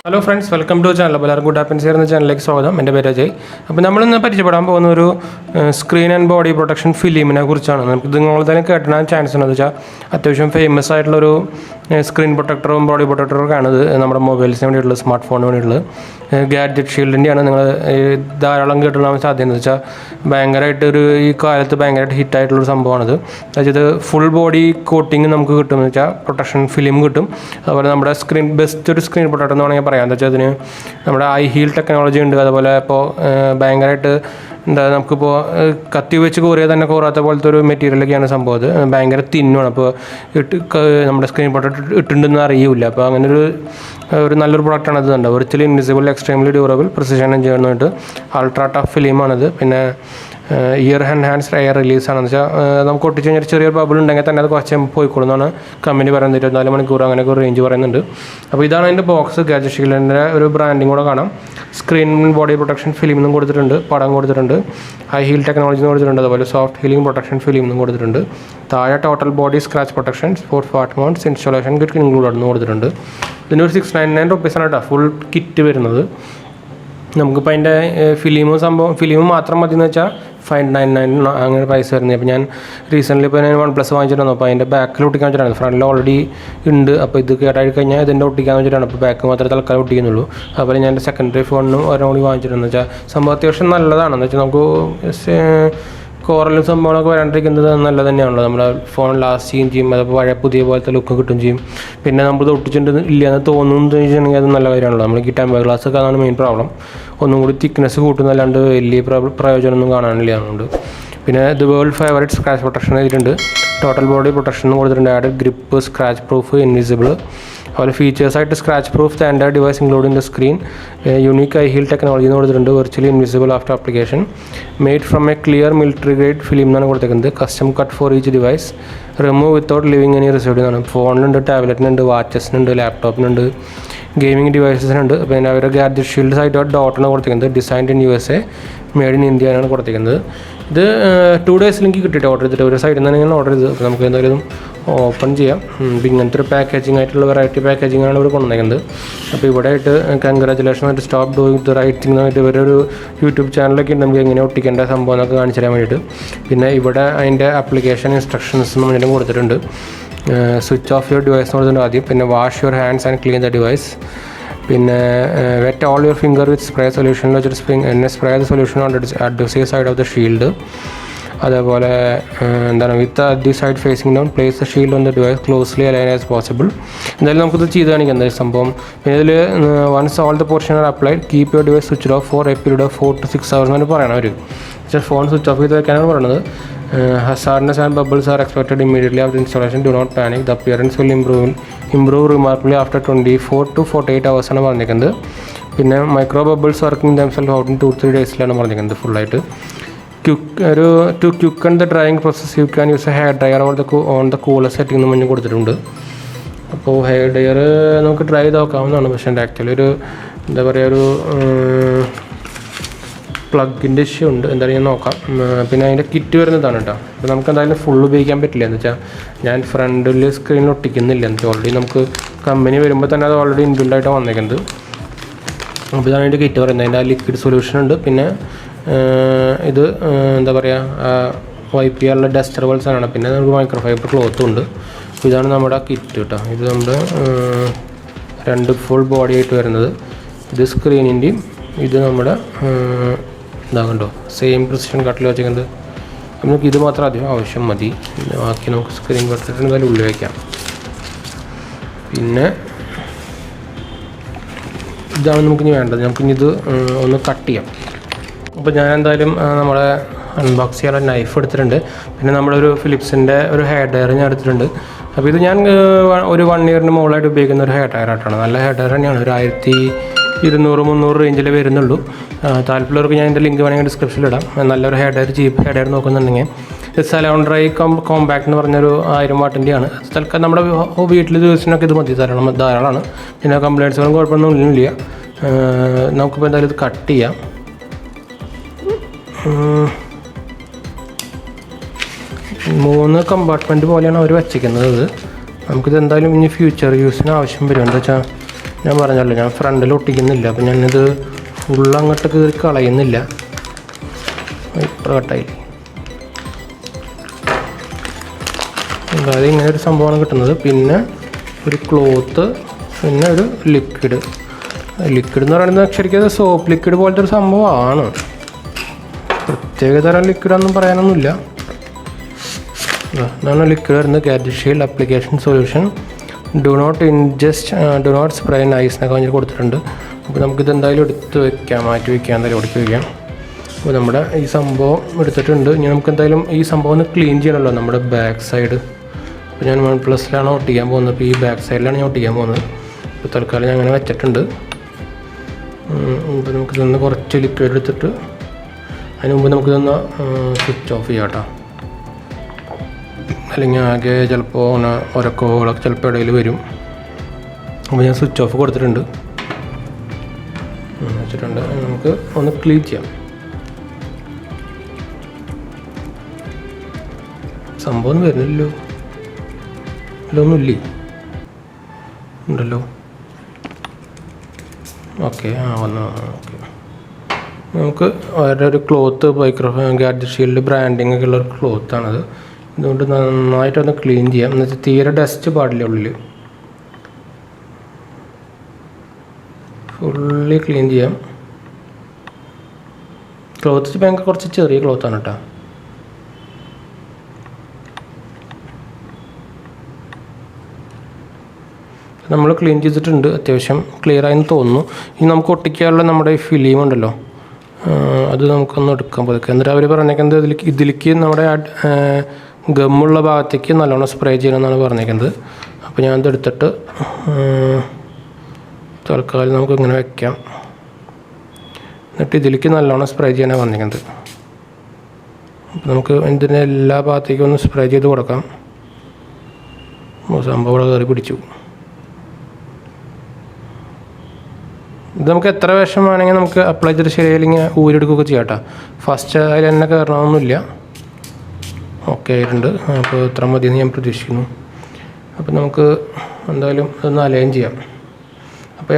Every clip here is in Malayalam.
Hello friends, welcome to channel. അപ്പോൾ എല്ലാവർക്കും ഗുഡ് ആപ്പൻസ് എന്ന ചാനലിലേക്ക് സ്വാഗതം. എൻ്റെ പേര് അജയ്. അപ്പോൾ നമ്മളിന്ന് പരിചയപ്പെടാൻ പോകുന്ന ഒരു സ്ക്രീൻ ആൻഡ് ബോഡി പ്രൊട്ടക്ഷൻ ഫിലിമിനെ കുറിച്ചാണ്. നമുക്ക് നിങ്ങൾ തന്നെ കേട്ടാൻ ചാൻസ് ഉണ്ടെന്ന് വെച്ചാൽ അത്യാവശ്യം ഫേമസ് ആയിട്ടുള്ളൊരു സ്ക്രീൻ പ്രൊട്ടക്ടറും ബോഡി പ്രൊട്ടക്ടറും ഒക്കെ ആണിത്. നമ്മുടെ മൊബൈൽസിന് വേണ്ടിയിട്ടുള്ളത്, സ്മാർട്ട് ഫോണിന് വേണ്ടിയിട്ടുള്ളത് ഗാഡ്ജറ്റ് ഷീൽഡിൻ്റെയാണ്. നിങ്ങൾ ധാരാളം കേട്ടുള്ള സാധ്യത എന്ന് വെച്ചാൽ ഭയങ്കരമായിട്ട് ഈ കാലത്ത് ഭയങ്കരമായിട്ട് ഹിറ്റായിട്ടുള്ളൊരു സംഭവമാണിത്. അതായത് ഫുൾ ബോഡി കോട്ടിങ് നമുക്ക് കിട്ടുമെന്ന് വെച്ചാൽ പ്രൊട്ടക്ഷൻ ഫിലിം കിട്ടും. അതുപോലെ നമ്മുടെ ബെസ്റ്റ് ഒരു സ്ക്രീൻ പ്രൊട്ടക്ടർ എന്ന് വേണമെങ്കിൽ പറയാം. എന്താ വെച്ചാൽ അതിന് നമ്മുടെ ഐ ഹീൽ ടെക്നോളജി ഉണ്ട്. അതുപോലെ ഇപ്പോൾ ഭയങ്കരമായിട്ട് നമുക്കിപ്പോൾ കത്തി വെച്ച് കോറിയാൽ തന്നെ കോറാത്ത പോലത്തെ ഒരു മെറ്റീരിയലൊക്കെയാണ് സംഭവം. അത് ഭയങ്കര തിന്നുമാണ്. അപ്പോൾ നമ്മുടെ സ്ക്രീൻ പ്രൊട്ടക്ടർ ഇട്ടുണ്ടെന്ന് അറിയില്ല. അപ്പോൾ അങ്ങനെ ഒരു നല്ലൊരു പ്രൊഡക്റ്റാണ് അത്. ഉണ്ട് virtually invisible, extremely durable, precision ചെയ്യുന്നതായിട്ട് അൾട്രാ ടഫ് ഫിലിമാണത്. പിന്നെ ഇയർ എൻഹാൻസ്ഡ് എയർ റിലീസാണെന്ന് വെച്ചാൽ നമുക്ക് ഒട്ടിച്ച് കഴിഞ്ഞാൽ ചെറിയൊരു ബബിൾ ഉണ്ടെങ്കിൽ തന്നെ അത് കുറച്ച് പോയിക്കോളും എന്നാണ് കമ്പനി പറയുന്നത്. 24 മണിക്കൂർ അങ്ങനെയൊക്കെ ഒരു റേഞ്ച് പറയുന്നുണ്ട്. അപ്പോൾ ഇതാണ് അതിൻ്റെ ബോക്സ്. ഗാഡ്ജറ്റ് ഷീൽഡിൻ്റെ ഒരു ബ്രാൻഡിങ് കൂടെ കാണാം. സ്ക്രീൻ ബോഡി പ്രൊട്ടക്ഷൻ ഫിലിം എന്നും കൊടുത്തിട്ടുണ്ട്, പടം കൊടുത്തിട്ടുണ്ട്, ഹൈ ഹീൽ ടെക്നോളജി എന്ന് കൊടുത്തിട്ടുണ്ട്, അതുപോലെ സോഫ്റ്റ് ഹീലിംഗ് പ്രൊട്ടക്ഷൻ ഫിലിം എന്നും കൊടുത്തിട്ടുണ്ട്. താഴെ total body scratch protection, sports part mounts, installation kit include എന്ന് കൊടുത്തിട്ടുണ്ട്. ഇതിനൊരു 699 റുപ്പീസാണ് കേട്ടോ ഫുൾ കിറ്റ് വരുന്നത്. നമുക്കിപ്പോൾ അതിൻ്റെ ഫിലിം മാത്രം മതി എന്ന് വെച്ചാൽ 599 അങ്ങനെ പൈസ വരുന്നത്. അപ്പോൾ ഞാൻ റീസെൻ്റ്ലി ഇപ്പോൾ ഞാൻ OnePlus വാങ്ങിച്ചിട്ടുണ്ടോ, അപ്പോൾ അതിൻ്റെ ബാക്കിൽ ഒട്ടിക്കാൻ വെച്ചിട്ടാണ്. ഫ്രണ്ടിൽ ഓൾറെഡി ഉണ്ട്. അപ്പോൾ ഇത് കേട്ടായി കഴിഞ്ഞാൽ ഇതിൻ്റെ ഒട്ടിക്കാൻ വെച്ചിട്ടാണ്. അപ്പോൾ ബാക്ക് മാത്രമേ തൽക്കാലം ഒട്ടിക്കുന്നുള്ളൂ. അതുപോലെ ഞാൻ എൻ്റെ സെക്കൻഡറി ഫോണിനും ഒരെണ്ണം കൂടി വാങ്ങിച്ചിട്ടുണ്ടെന്ന് വെച്ചാൽ സംഭവം അത്യാവശ്യം നല്ലതാണെന്ന് വെച്ചാൽ നമുക്ക് കോറലും സംഭവങ്ങളൊക്കെ വരാണ്ടിരിക്കുന്നത് നല്ലത് തന്നെയാണല്ലോ. നമ്മുടെ ഫോൺ ലാസ്റ്റ് ചെയ്യും. അതപ്പോൾ പഴയ പുതിയ പോലത്തെ ലുക്ക് കിട്ടും ചെയ്യും. പിന്നെ നമ്മൾ ഒട്ടിച്ചിട്ടുണ്ട് ഇല്ല എന്ന് തോന്നുന്നു വെച്ചിട്ടുണ്ടെങ്കിൽ അത് നല്ല കാര്യമാണല്ലോ. നമുക്ക് ഈ ടെമ്പർ ഗ്ലാസ് ഒക്കെ അതാണ് മെയിൻ പ്രോബ്ലം. ഒന്നും കൂടി തിക്നെസ് കൂട്ടുന്നല്ലാണ്ട് വലിയ പ്രയോജനമൊന്നും കാണാനില്ല. അതുകൊണ്ട് പിന്നെ the world favourite scratch protection എഴുതിയിട്ടുണ്ട്. ടോട്ടൽ ബോഡി പ്രൊട്ടക്ഷൻ കൊടുത്തിട്ടുണ്ട്. Add grip, scratch proof, invisible. അതുപോലെ ഫീച്ചേഴ്സായിട്ട് scratch proof standard device including the screen, unique I heal technology എന്ന് കൊടുത്തിട്ടുണ്ട്. Virtually invisible after application, made from a clear military grade film എന്നാണ് കൊടുത്തേക്കുന്നത്. Custom cut for each device, remove without living any received എന്നാണ്. ഫോണിനുണ്ട്, ടാബ്ലറ്റിനുണ്ട്, വാച്ചസിനുണ്ട്, ലാപ്ടോപ്പിനുണ്ട്, ഗെയിമിംഗ് ഡിവൈസസിനുണ്ട്. പിന്നെ അവരുടെ ഗാഡ്ജറ്റ് ഷീൽഡ് സൈറ്റ് ഡോട്ടാണ് കൊടുത്തിരിക്കുന്നത്. Designed in USA, made in India ആണ് കൊടുത്തിരിക്കുന്നത്. ഇത് 2 days ലിങ്ക് കിട്ടിയിട്ട് ഓർഡർ ചെയ്തിട്ട് ഒരു സൈഡിൽ നിന്നാണ് ഞാൻ ഓർഡർ ചെയ്തത്. അപ്പോൾ നമുക്ക് എന്തായാലും ഓപ്പൺ ചെയ്യാം. ഇങ്ങനത്തെ ഒരു പാക്കേജിംഗ് ആയിട്ടുള്ള വെറൈറ്റി പാക്കേജിംഗ് ആണ് ഇവിടെ കൊണ്ടുവന്നിരിക്കുന്നത്. അപ്പോൾ ഇവിടെ ആയിട്ട് കൺഗ്രാജുലേഷൻ ആയിട്ട് stop doing the right thing ആയിട്ട് ഇവരൊരു യൂട്യൂബ് ചാനലൊക്കെ ഉണ്ട് നമുക്ക് എങ്ങനെ ഒട്ടിക്കേണ്ട സംഭവം എന്നൊക്കെ കാണിച്ചു തരാൻ വേണ്ടിയിട്ട്. പിന്നെ ഇവിടെ അതിൻ്റെ ആപ്ലിക്കേഷൻ ഇൻസ്ട്രക്ഷൻസ് എന്ന് പറഞ്ഞിട്ടും കൊടുത്തിട്ടുണ്ട്. സ്വിച്ച് ഓഫ് യുവർ ഡിവൈസ് എന്ന് കൊടുത്തിട്ടുണ്ട് ആദ്യം. പിന്നെ wash your hands and clean the device. പിന്നെ wet all your finger with spray solution വെച്ചിട്ട് spray the solution on adhesive side of the shield. അതേപോലെ എന്താണ് with the side facing down, place the shield on the device closely align as possible. എന്തായാലും നമുക്കിത് ചെയ്ത് കാണിക്കാം എന്തായാലും സംഭവം. പിന്നെ ഇതിൽ once all the portion are applied keep your device switch off for a period of 4 to 6 hours എന്നാണ് പറയണം അവർ. പക്ഷേ ഫോൺ സ്വിച്ച് ഓഫ് ചെയ്ത് വെക്കാനാണ് പറയുന്നത്. Hazardness and bubbles are expected immediately after installation. Do not panic. The appearance will improve remarkably after 24 to 48 hours ആണ് പറഞ്ഞിരിക്കുന്നത്. പിന്നെ micro bubbles working themselves out in 2-3 daysലാണ് പറഞ്ഞിരിക്കുന്നത് ഫുള്ളായിട്ട്. To quicken the drying process you can use a hair dryer on the cooler setting എന്ന് പറഞ്ഞ് കൊടുത്തിട്ടുണ്ട്. അപ്പോൾ ഹെയർ ഡ്രയർ നമുക്ക് ഡ്രൈ ചെയ്ത് നോക്കാവുന്നതാണ്. പക്ഷേ എൻ്റെ ആക്ച്വലി ഒരു എന്താ പറയുക ഒരു പ്ലഗിൻ്റെ ഇഷ്യൂ ഉണ്ട്. എന്തായാലും ഞാൻ നോക്കാം. പിന്നെ അതിൻ്റെ കിറ്റ് വരുന്നതാണ് കേട്ടോ. അപ്പോൾ നമുക്ക് എന്തായാലും ഫുൾ ഉപയോഗിക്കാൻ പറ്റില്ല എന്ന് വെച്ചാൽ ഞാൻ ഫ്രണ്ടിൽ സ്ക്രീനിൽ ഒട്ടിക്കുന്നില്ല എന്ന് വെച്ചാൽ ഓൾറെഡി നമുക്ക് കമ്പനി വരുമ്പോൾ തന്നെ അത് ഓൾറെഡി ഇൻബിൽഡായിട്ട് വന്നേക്കുന്നത്. അപ്പോൾ ഇതാണ് അതിൻ്റെ കിറ്റ് പറയുന്നത്. അതിൻ്റെ ലിക്വിഡ് സൊല്യൂഷൻ ഉണ്ട്. പിന്നെ ഇത് എന്താ പറയുക വൈപ്പ് ചെയ്യാനുള്ള ഡസ്റ്റർ ബോൾസാണ്. പിന്നെ നമുക്ക് മൈക്രോഫൈബർ ക്ലോത്തും ഉണ്ട്. അപ്പോൾ ഇതാണ് നമ്മുടെ കിറ്റ് കേട്ടോ. ഇത് നമ്മുടെ 2 ഫുൾ ബോഡി ആയിട്ട് വരുന്നത്. ഇത് സ്ക്രീനിൻ്റെയും ഇത് നമ്മുടെ ഇതാകണ്ടോ സെയിം പ്രിസിഷൻ കട്ടിൽ വെച്ചിരിക്കുന്നത്. നമുക്ക് ഇത് മാത്രം അധികം ആവശ്യം മതി. പിന്നെ ബാക്കി നമുക്ക് സ്ക്രീൻ പ്രൊട്ടക്ടർ എന്തായാലും ഉള്ളിൽ വയ്ക്കാം. പിന്നെ ഇതാണ് നമുക്കിനി വേണ്ടത്. നമുക്കിനി ഇത് ഒന്ന് കട്ട് ചെയ്യാം. അപ്പോൾ ഞാൻ എന്തായാലും നമ്മുടെ അൺബോക്സ് ചെയ്യാനുള്ള നൈഫ് എടുത്തിട്ടുണ്ട്. പിന്നെ നമ്മളൊരു ഫിലിപ്സിൻ്റെ ഒരു ഹെയർ ഡ്രയർ ഞാൻ എടുത്തിട്ടുണ്ട്. അപ്പോൾ ഇത് ഞാൻ ഒരു 1 yearന് മുകളിലായിട്ട് ഉപയോഗിക്കുന്ന ഒരു ഹെയർ ഡ്രയർ ആയിട്ടാണ്. നല്ല ഹെയർ ഡ്രയർ തന്നെയാണ്. ഒരു 1200-300 റേഞ്ചിൽ വരുന്നുള്ളൂ. താല്പര്യമുള്ളവർക്ക് ഞാൻ എൻ്റെ ലിങ്ക് വേണമെങ്കിൽ ഡിസ്ക്രിപ്ഷനിൽ ഇടാം. നല്ലൊരു ഹെയർ ഡ്രയർ നോക്കുന്നുണ്ടെങ്കിൽ സലോൺ ഡ്രൈ കോമ്പാക്ട് എന്ന് പറഞ്ഞൊരു 1000 വാട്ടിൻ്റെയാണ്. തൽക്കാലം നമ്മുടെ വീട്ടിൽ യൂസിനൊക്കെ ഇത് മതി, ധാരാളമാണ്. പിന്നെ കംപ്ലൈൻറ്റ്സുകളും കുഴപ്പമൊന്നും ഇല്ല. നമുക്കിപ്പോൾ എന്തായാലും ഇത് കട്ട് ചെയ്യാം. മൂന്ന് കമ്പാർട്ട്മെൻറ്റ് പോലെയാണ് അവർ വച്ചിരിക്കുന്നത്. നമുക്കിത് എന്തായാലും ഇനി ഫ്യൂച്ചർ യൂസിന് ആവശ്യം വരും. എന്താ വെച്ചാൽ ഞാൻ പറഞ്ഞല്ലോ ഞാൻ ഫ്രണ്ടിൽ ഒട്ടിക്കുന്നില്ല, അപ്പോൾ ഞാനിത് ഫുള്ള് അങ്ങോട്ട് കയറി കളയുന്നില്ല. ഇപ്പോൾ കട്ടായില്ലേ. അതായത് ഇങ്ങനെ ഒരു സംഭവമാണ് കിട്ടുന്നത്. പിന്നെ ഒരു ക്ലോത്ത്, പിന്നെ ഒരു ലിക്വിഡ് എന്ന് പറയുന്നത് ശരിക്കും അത് സോപ്പ് ലിക്വിഡ് പോലത്തെ ഒരു സംഭവമാണ്. പ്രത്യേക തരം ലിക്വിഡൊന്നും പറയാനൊന്നുമില്ല. ഇതാണ് ലിക്വിഡ് വരുന്നത്. Gadget shield application solution, do not spray nice എന്നൊക്കെ പറഞ്ഞിട്ട് കൊടുത്തിട്ടുണ്ട്. അപ്പോൾ നമുക്കിത് എന്തായാലും എടുത്ത് വെക്കാം, മാറ്റി വയ്ക്കാം, എന്തായാലും ഒടുക്കി വയ്ക്കാം. അപ്പോൾ നമ്മുടെ ഈ സംഭവം എടുത്തിട്ടുണ്ട്. ഇനി നമുക്ക് എന്തായാലും ഈ സംഭവം ഒന്ന് ക്ലീൻ ചെയ്യണമല്ലോ, നമ്മുടെ ബാക്ക് സൈഡ്. അപ്പോൾ ഞാൻ OnePlusലാണ് ഒട്ടിക്കാൻ പോകുന്നത്. അപ്പോൾ ഈ ബാക്ക് സൈഡിലാണ് ഞാൻ ഒട്ടിക്കാൻ പോകുന്നത്. ഇപ്പോൾ തൽക്കാലം ഞാൻ അങ്ങനെ വെച്ചിട്ടുണ്ട്. ഇപ്പോൾ നമുക്കിതൊന്ന് കുറച്ച് ലിക്വിഡ് എടുത്തിട്ട് അതിന് മുമ്പ് നമുക്കിതൊന്ന് സ്വിച്ച് ഓഫ് ചെയ്യാം കേട്ടോ. അല്ലെങ്കിൽ ആകെ ചിലപ്പോൾ അങ്ങനെ ഉരക്കോളൊക്കെ ചിലപ്പോൾ ഇടയിൽ വരും. അപ്പോൾ ഞാൻ സ്വിച്ച് ഓഫ് കൊടുത്തിട്ടുണ്ട്, വെച്ചിട്ടുണ്ട്. നമുക്ക് ഒന്ന് ക്ലീൻ ചെയ്യാം. സംഭവം വരുന്നില്ലല്ലോ, ഒന്നുമില്ലേ, ഉണ്ടല്ലോ. ഓക്കെ, വന്നു. ഓക്കെ, നമുക്ക് ഒരു ക്ലോത്ത് ഗാഡ്ജറ്റ് ഷീൽഡ് ബ്രാൻഡിങ് ഒക്കെ ഉള്ളൊരു ക്ലോത്താണത്. ഇതുകൊണ്ട് നന്നായിട്ടൊന്ന് ക്ലീൻ ചെയ്യാം. എന്നുവെച്ചാൽ തീരെ ഡസ്റ്റ് പാടില്ല, ഉള്ളിൽ ഫുള്ളി ക്ലീൻ ചെയ്യാം. ക്ലോത്ത് ഭയങ്കര കുറച്ച് ചെറിയ ക്ലോത്താണ് കേട്ടോ. നമ്മൾ ക്ലീൻ ചെയ്തിട്ടുണ്ട്, അത്യാവശ്യം ക്ലിയറായെന്ന് തോന്നുന്നു. ഇനി നമുക്ക് ഒട്ടിക്കാനുള്ള നമ്മുടെ ഈ ഫിലിം ഉണ്ടല്ലോ, അത് നമുക്കൊന്ന് എടുക്കാൻ പതുക്കെ. എന്നിട്ട് അവർ പറഞ്ഞേക്കുന്നത് ഇതിലേക്ക് നമ്മുടെ ഗമ്മുള്ള ഭാഗത്തേക്ക് നല്ലോണം സ്പ്രേ ചെയ്യണമെന്നാണ് പറഞ്ഞേക്കുന്നത്. അപ്പോൾ ഞാനത് എടുത്തിട്ട് തൽക്കാലം നമുക്ക് ഇങ്ങനെ വെക്കാം. എന്നിട്ട് ഇതിലേക്ക് നല്ലോണം സ്പ്രേ ചെയ്യാനാണ് പറഞ്ഞേക്കുന്നത്. അപ്പോൾ നമുക്ക് ഇതിൻ്റെ എല്ലാ ഭാഗത്തേക്കും ഒന്ന് സ്പ്രേ ചെയ്ത് കൊടുക്കാം. സംഭവം ഇവിടെ കയറി പിടിച്ചു. ഇത് നമുക്ക് എത്ര വേഷം വേണമെങ്കിൽ നമുക്ക് അപ്ലൈ ചെയ്തിട്ട് ശരിയായില്ലെങ്കിൽ ഊരെടുക്കുകയൊക്കെ ചെയ്യാം കേട്ടോ. ഫസ്റ്റ് അതിൽ തന്നെ കയറണമെന്നില്ല. ഓക്കെ ആയിട്ടുണ്ട്. അപ്പോൾ ഇത്ര മതിയെന്ന് ഞാൻ പ്രതീക്ഷിക്കുന്നു. അപ്പോൾ നമുക്ക് എന്തായാലും ഇതൊന്ന് അലൈൻ ചെയ്യാം. അപ്പോൾ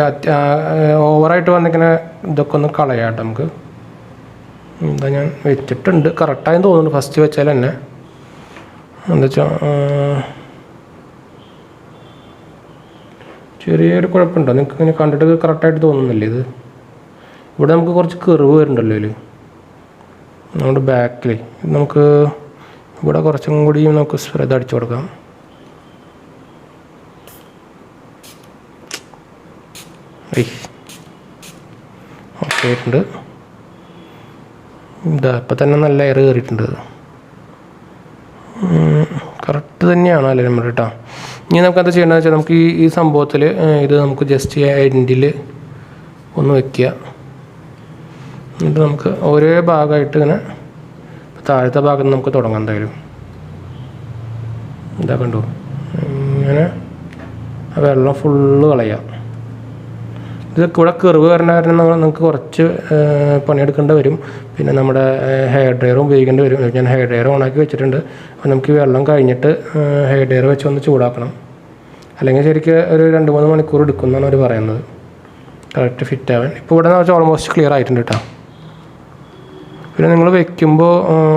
ഓവറായിട്ട് വന്നിങ്ങനെ ഇതൊക്കെ ഒന്ന് കളയാം കേട്ടോ. നമുക്ക് എന്താ ഞാൻ വെച്ചിട്ടുണ്ട്, കറക്റ്റായെന്ന് തോന്നുന്നുണ്ട് ഫസ്റ്റ് വെച്ചാൽ തന്നെ. എന്താ വെച്ചാൽ ചെറിയൊരു കുഴപ്പമുണ്ടോ നിങ്ങൾക്ക് ഇങ്ങനെ കണ്ടിട്ട് കറക്റ്റായിട്ട് തോന്നുന്നില്ലേ? ഇത് ഇവിടെ നമുക്ക് കുറച്ച് കർവ് വരുന്നുണ്ടല്ലോ ഇതിൽ, നമ്മുടെ ബാക്കിൽ. നമുക്ക് ഇവിടെ കുറച്ചും കൂടി നമുക്ക് സ്പ്രെഡ് അടിച്ചു കൊടുക്കാം. ഓക്കെ ആയിട്ടുണ്ട്. ഇതാ ഇപ്പം തന്നെ നല്ല എയർ കയറിയിട്ടുണ്ട്. കറക്റ്റ് തന്നെയാണ് അല്ലേ നമ്മൾ കേട്ടോ. ഇനി നമുക്ക് എന്താ ചെയ്യേണ്ടതെന്ന് വെച്ചാൽ നമുക്ക് ഈ സംഭവത്തിൽ ഇത് നമുക്ക് ജസ്റ്റ് എൻഡിൽ ഒന്ന് വയ്ക്കുക. എന്നിട്ട് നമുക്ക് ഓരോ ഭാഗമായിട്ട് ഇങ്ങനെ താഴത്തെ ഭാഗത്ത് നമുക്ക് തുടങ്ങാം. എന്തായാലും ഇതാ കണ്ടു, ഇങ്ങനെ ആ വെള്ളം ഫുള്ള് കളയാം. ഇത് കൂടെ കർവ് വരണ കാരണം നമുക്ക് കുറച്ച് പണിയെടുക്കേണ്ടി വരും. പിന്നെ നമ്മുടെ ഹെയർ ഡ്രയറും ഉപയോഗിക്കേണ്ടി വരും. ഞാൻ ഹെയർ ഡ്രയർ ഓണാക്കി വെച്ചിട്ടുണ്ട്. അപ്പോൾ നമുക്ക് വെള്ളം കഴിഞ്ഞിട്ട് ഹെയർ ഡ്രയർ വെച്ച് ഒന്ന് ചൂടാക്കണം. അല്ലെങ്കിൽ ശരിക്കും ഒരു 2-3 മണിക്കൂർ എടുക്കും എന്നാണ് അവർ പറയുന്നത് കറക്റ്റ് ഫിറ്റ് ആവാൻ. ഇപ്പോൾ ഇവിടെ വെച്ചാൽ ഓൾമോസ്റ്റ് ക്ലിയർ ആയിട്ടുണ്ട് കേട്ടോ. പിന്നെ നിങ്ങൾ വെക്കുമ്പോൾ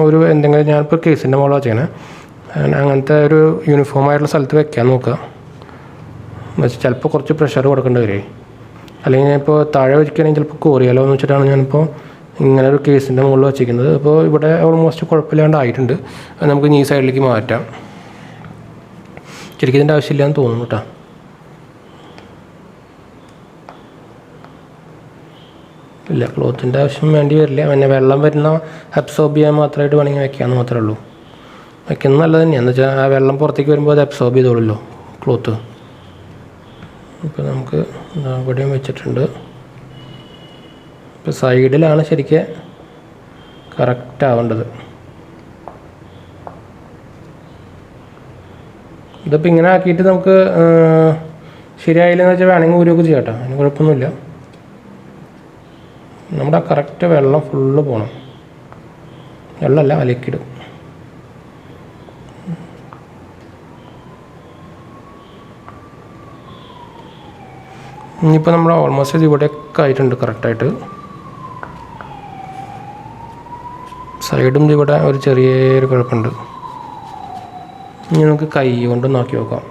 ഒരു എന്തെങ്കിലും, ഞാനിപ്പോൾ കേസിൻ്റെ മുകളിൽ വെച്ചേക്കണേ, അങ്ങനത്തെ ഒരു യൂണിഫോം ആയിട്ടുള്ള സ്ഥലത്ത് വെക്കാൻ നോക്കുക. എന്നുവെച്ചാൽ ചിലപ്പോൾ കുറച്ച് പ്രഷർ കൊടുക്കേണ്ടി വരുമേ. അല്ലെങ്കിൽ ഞാനിപ്പോൾ താഴെ വെക്കുകയാണെങ്കിൽ ചിലപ്പോൾ കോറിയാലോ എന്ന് വെച്ചിട്ടാണ് ഞാനിപ്പോൾ ഇങ്ങനെ ഒരു കേസിൻ്റെ മുകളിൽ വെച്ചിരിക്കുന്നത്. അപ്പോൾ ഇവിടെ ഓൾമോസ്റ്റ് കുഴപ്പമില്ലാണ്ടായിട്ടുണ്ട്. അത് നമുക്ക് ഈ സൈഡിലേക്ക് മാറ്റാം. ശരിക്കും ഇതിൻ്റെ ആവശ്യമില്ലാന്ന് തോന്നുന്നു കേട്ടോ. ഇല്ല, ക്ലോത്തിൻ്റെ ആവശ്യം വേണ്ടി വരില്ല. പിന്നെ വെള്ളം വരുന്ന അബ്സോർബ് ചെയ്യാൻ മാത്രമായിട്ട് വേണമെങ്കിൽ വെക്കാമെന്ന് മാത്രമേ ഉള്ളൂ. വയ്ക്കുന്നത് നല്ലത് തന്നെയാണ്. എന്ന് വെച്ചാൽ ആ വെള്ളം പുറത്തേക്ക് വരുമ്പോൾ അത് അബ്സോർബ് ചെയ്തോളൂല്ലോ ക്ലോത്ത്. ഇപ്പോൾ നമുക്ക് ഇവിടെയും വെച്ചിട്ടുണ്ട്. ഇപ്പോൾ സൈഡിലാണ് ശരിക്കും കറക്റ്റ് ആവേണ്ടത്. ഇതിപ്പോൾ ഇങ്ങനെ ആക്കിയിട്ട് നമുക്ക് ശരിയായില്ലെന്ന് വെച്ചാൽ വേണമെങ്കിൽ ഊരൊക്കെ ചെയ്യാം കേട്ടോ. അതിന് കുഴപ്പമൊന്നുമില്ല. നമ്മുടെ ആ കറക്റ്റ് വെള്ളം ഫുള്ള് പോകണം. വെള്ളമല്ല, ആ ലിക്വിഡ്. ഇനിയിപ്പോൾ നമ്മൾ ഓൾമോസ്റ്റ് ഇത് ഇവിടെയൊക്കെ ആയിട്ടുണ്ട് കറക്റ്റായിട്ട്. സൈഡും ഇവിടെ ഒരു ചെറിയൊരു കുഴപ്പമുണ്ട്. ഇനി നമുക്ക് കൈ കൊണ്ട് നോക്കി നോക്കാം.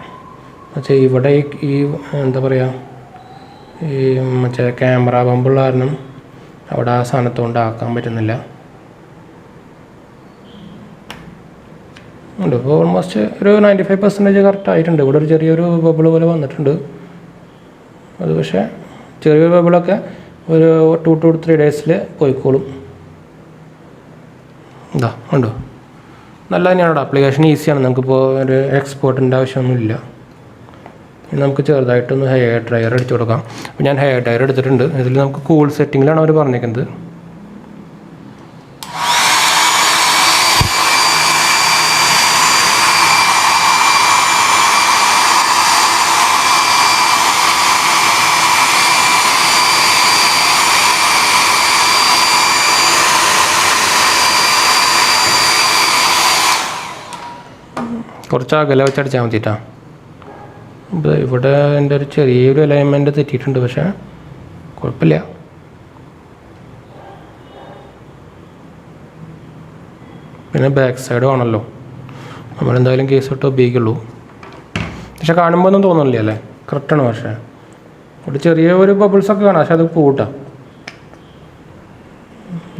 എന്നുവെച്ചാൽ ഇവിടെ ഈ എന്താ പറയുക, ഈ മറ്റേ ക്യാമറ ബമ്പുള്ള കാരണം അവിടെ ആ സാധനത്തുകൊണ്ട് ആക്കാൻ പറ്റുന്നില്ല. ഉണ്ട് ഇപ്പോൾ ഓൾമോസ്റ്റ് ഒരു 95% കറക്റ്റ് ആയിട്ടുണ്ട്. ഇവിടെ ഒരു ചെറിയൊരു ബബിൾ പോലെ വന്നിട്ടുണ്ട്. അത് പക്ഷേ ചെറിയൊരു ബബിളൊക്കെ ഒരു 2 to 3 days പോയിക്കോളും. ഇതാ ഉണ്ടോ, നല്ല തന്നെയാണ്. ആപ്ലിക്കേഷൻ ഈസിയാണ്. നമുക്കിപ്പോൾ ഒരു എക്സ്പോർട്ടിൻ്റെ ആവശ്യമൊന്നുമില്ല. ഇനി നമുക്ക് ചെറുതായിട്ടൊന്ന് ഹെയർ ഡ്രയർ അടിച്ചു കൊടുക്കാം. അപ്പോൾ ഞാൻ ഹെയർ ഡ്രയർ എടുത്തിട്ടുണ്ട്. ഇതിൽ നമുക്ക് കൂൾ സെറ്റിങ്ങിലാണ് അവർ പറഞ്ഞേക്കുന്നത്. കുറച്ച് അകലെ വെച്ച് അടിച്ചാൽ മതിട്ടാ. ഇവിടെ എൻ്റെ ഒരു ചെറിയൊരു അലൈൻമെൻറ്റ് തെറ്റിയിട്ടുണ്ട്, പക്ഷേ കുഴപ്പമില്ല. പിന്നെ ബാക്ക് സൈഡ് ആണല്ലോ, നമ്മളെന്തായാലും കേസ് ഇട്ട് ഉപയോഗിക്കുള്ളൂ. പക്ഷെ കാണുമ്പോൾ ഒന്നും തോന്നുന്നില്ല അല്ലേ, കറക്റ്റാണ്. പക്ഷേ ഇവിടെ ചെറിയ ഒരു ബബിൾസൊക്കെ കാണാം, പക്ഷെ അത് പൂട്ടാം.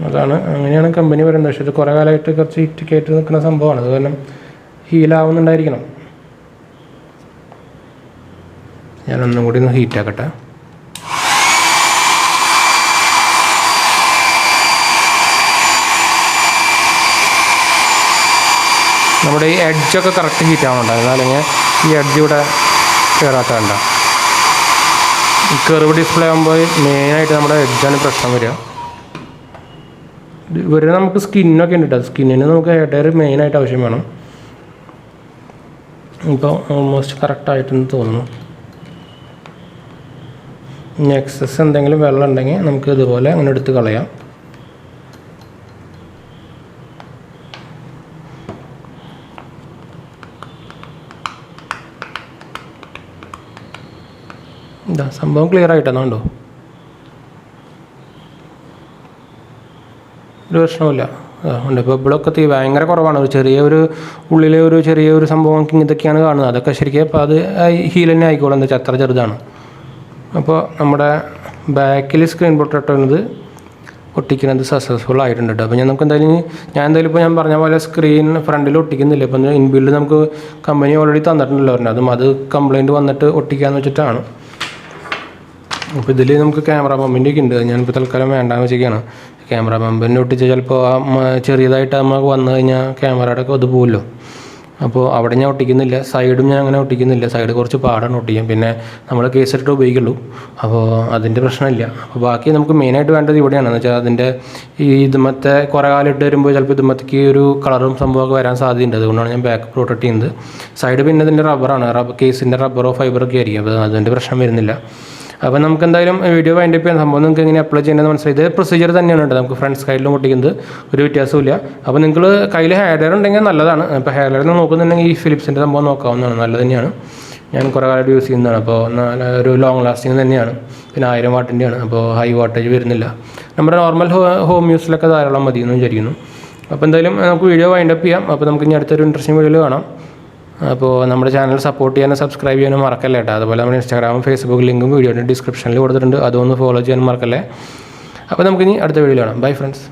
അതാണ്, അങ്ങനെയാണ് കമ്പനി പറയുന്നത്. പക്ഷേ ഇത് കുറേ കാലമായിട്ട് കുറച്ച് ഹിറ്റ് നിൽക്കുന്ന സംഭവമാണ്. അത് കാരണം ഹീലാവുന്നുണ്ടായിരിക്കണം. ഞാനൊന്നും കൂടി ഒന്ന് ഹീറ്റാക്കട്ടെ. നമ്മുടെ ഈ എഡ്ജൊക്കെ കറക്റ്റ് ഹീറ്റ് ആവുന്നുണ്ടായിരുന്നു, അല്ലെങ്കിൽ ഈ എഡ്ജ് ഇവിടെ കയറാത്തതുണ്ട. ഈ കർവ് ഡിസ്പ്ലേ ആകുമ്പോൾ മെയിനായിട്ട് നമ്മുടെ എഡ്ജാണ് പ്രശ്നം വരിക. ഇവർ നമുക്ക് സ്കിന്നൊക്കെ ഉണ്ട് കേട്ടോ. സ്കിന്നിന് നമുക്ക് ഹെയർ മെയിനായിട്ട് ആവശ്യം വേണം. ഇപ്പോൾ ഓൾമോസ്റ്റ് കറക്റ്റായിട്ടെന്ന് തോന്നുന്നു. ഇനി എക്സസ് എന്തെങ്കിലും വെള്ളം ഉണ്ടെങ്കിൽ നമുക്ക് ഇതുപോലെ അങ്ങനെ എടുത്ത് കളയാം. ഇതാ സംഭവം ക്ലിയർ ആയിട്ടെന്നാണ്ടോ, ഒരു പ്രശ്നമില്ല. ഉണ്ട്. ഇപ്പോൾ ബബിളൊക്കെ ഭയങ്കര കുറവാണ്. ഒരു ചെറിയൊരു ഉള്ളിലെ ഒരു ചെറിയൊരു സംഭവം ഇതൊക്കെയാണ് കാണുന്നത്. അതൊക്കെ ശരിക്കും അപ്പോൾ അത് ഹീൽ തന്നെ ആയിക്കോളും, എന്താ വെച്ചാൽ അത്ര ചെറുതാണ്. അപ്പോൾ നമ്മുടെ ബാക്കിൽ സ്ക്രീൻ പ്രൊട്ടക്ടർ ഒട്ടിക്കുന്നത് സക്സസ്ഫുൾ ആയിട്ടുണ്ട് കേട്ടോ. അപ്പോൾ നമുക്ക് എന്തായാലും ഇപ്പോൾ ഞാൻ പറഞ്ഞ പോലെ സ്ക്രീൻ ഫ്രണ്ടിൽ ഒട്ടിക്കുന്നില്ല. ഇപ്പോൾ ഇൻബിൽഡ് നമുക്ക് കമ്പനി ഓൾറെഡി തന്നിട്ടുണ്ടല്ലോ പറഞ്ഞത്, അത് കംപ്ലയിൻറ്റ് വന്നിട്ട് ഒട്ടിക്കാമെന്ന് വെച്ചിട്ടാണ്. അപ്പോൾ ഇതിൽ നമുക്ക് ക്യാമറ പമ്പിൻ്റെ ഒക്കെ ഉണ്ട്. ഞാനിപ്പോൾ തൽക്കാലം വേണ്ടാന്ന് വെച്ചിരിക്കുകയാണ്. ക്യാമറ പമ്പിൻ്റെ ഒട്ടിച്ച് ചിലപ്പോൾ ചെറിയതായിട്ട് നമുക്ക് വന്നു കഴിഞ്ഞാൽ ക്യാമറയുടെ ഒക്കെ അത് പോകുമല്ലോ. അപ്പോൾ അവിടെ ഞാൻ ഒട്ടിക്കുന്നില്ല. സൈഡും ഞാൻ അങ്ങനെ ഒട്ടിക്കുന്നില്ല. സൈഡ് കുറച്ച് പാടാണ് ഒട്ടിക്കാൻ. പിന്നെ നമ്മൾ കേസിട്ട് ഉപയോഗിക്കുള്ളൂ. അപ്പോൾ അതിൻ്റെ പ്രശ്നമില്ല. അപ്പോൾ ബാക്കി നമുക്ക് മെയിനായിട്ട് വേണ്ടത് ഇവിടെയാണ്. എന്ന് വെച്ചാൽ അതിൻ്റെ ഈ ഇതുമത്തെ കുറേ കാലം ഇട്ട് വരുമ്പോൾ ചിലപ്പോൾ ഇതുമത്തേക്ക് ഒരു കളറും സംഭവമൊക്കെ വരാൻ സാധ്യതയുണ്ട്. അതുകൊണ്ടാണ് ഞാൻ ബാക്ക് പ്രൊട്ടക്ട് ചെയ്യുന്നത്. സൈഡ് പിന്നെ ഇതിൻ്റെ റബ്ബറാണ്, കേസിൻ്റെ റബ്ബറോ ഫൈബറൊക്കെ ആയിരിക്കും. അപ്പോൾ അതിൻ്റെ പ്രശ്നം വരുന്നില്ല. അപ്പോൾ നമുക്ക് എന്തായാലും വീഡിയോ വൈൻഡ് അപ്പ് ചെയ്യാൻ സംഭവം നിങ്ങൾക്ക് എങ്ങനെ അപ്ലൈ ചെയ്യേണ്ടത് മനസ്സിലായി. ഇത് പ്രൊസീജിയർ തന്നെയാണ് കേട്ടോ. നമുക്ക് ഫ്രണ്ട് സൈഡിലും ഒട്ടിക്കുന്നത് ഒരു വ്യത്യാസമില്ല. അപ്പോൾ നിങ്ങൾ കയ്യിൽ ഹെയർ ഡ്രയർ ഉണ്ടെങ്കിൽ നല്ലതാണ്. ഇപ്പോൾ ഹെയർ ഡ്രയർ നോക്കുന്നുണ്ടെങ്കിൽ ഈ ഫിലിപ്സിൻ്റെ സംഭവം നോക്കാവുന്നതാണ്, നല്ലത് തന്നെയാണ്. ഞാൻ കുറേ കാലമായിട്ട് യൂസ് ചെയ്യുന്നതാണ്. അപ്പോൾ ഒരു ലോങ് ലാസ്റ്റിങ് തന്നെയാണ്. പിന്നെ 1000 വാട്ടിൻ്റെയാണ്. അപ്പോൾ ഹൈ വാട്ടേജ് വരുന്നില്ല. നമ്മുടെ നോർമൽ ഹോം യൂസിലൊക്കെ ധാരാളം മതി എന്ന് വിചാരിക്കുന്നു. അപ്പോൾ എന്തായാലും നമുക്ക് വീഡിയോ വൈൻഡ് അപ്പ് ചെയ്യാം. അപ്പോൾ നമുക്ക് ഇനി അടുത്തൊരു ഇൻട്രസ്റ്റിംഗ് വീഡിയോയിൽ കാണാം. അപ്പോൾ നമ്മുടെ ചാനൽ സപ്പോർട്ട് ചെയ്യാനും സബ്സ്ക്രൈബ് ചെയ്യാനും മറക്കല്ലേ കേട്ടോ. അതുപോലെ നമ്മുടെ ഇൻസ്റ്റാഗ്രാമും ഫേസ്ബുക്ക് ലിങ്കും വീഡിയോയുടെ ഡിസ്ക്രിപ്ഷനിൽ കൊടുത്തിട്ടുണ്ട്, അതൊന്ന് ഫോളോ ചെയ്യാനും മറക്കല്ലേ. അപ്പോൾ നമുക്കിനി അടുത്ത വീഡിയോയിൽ കാണാം. Bye friends.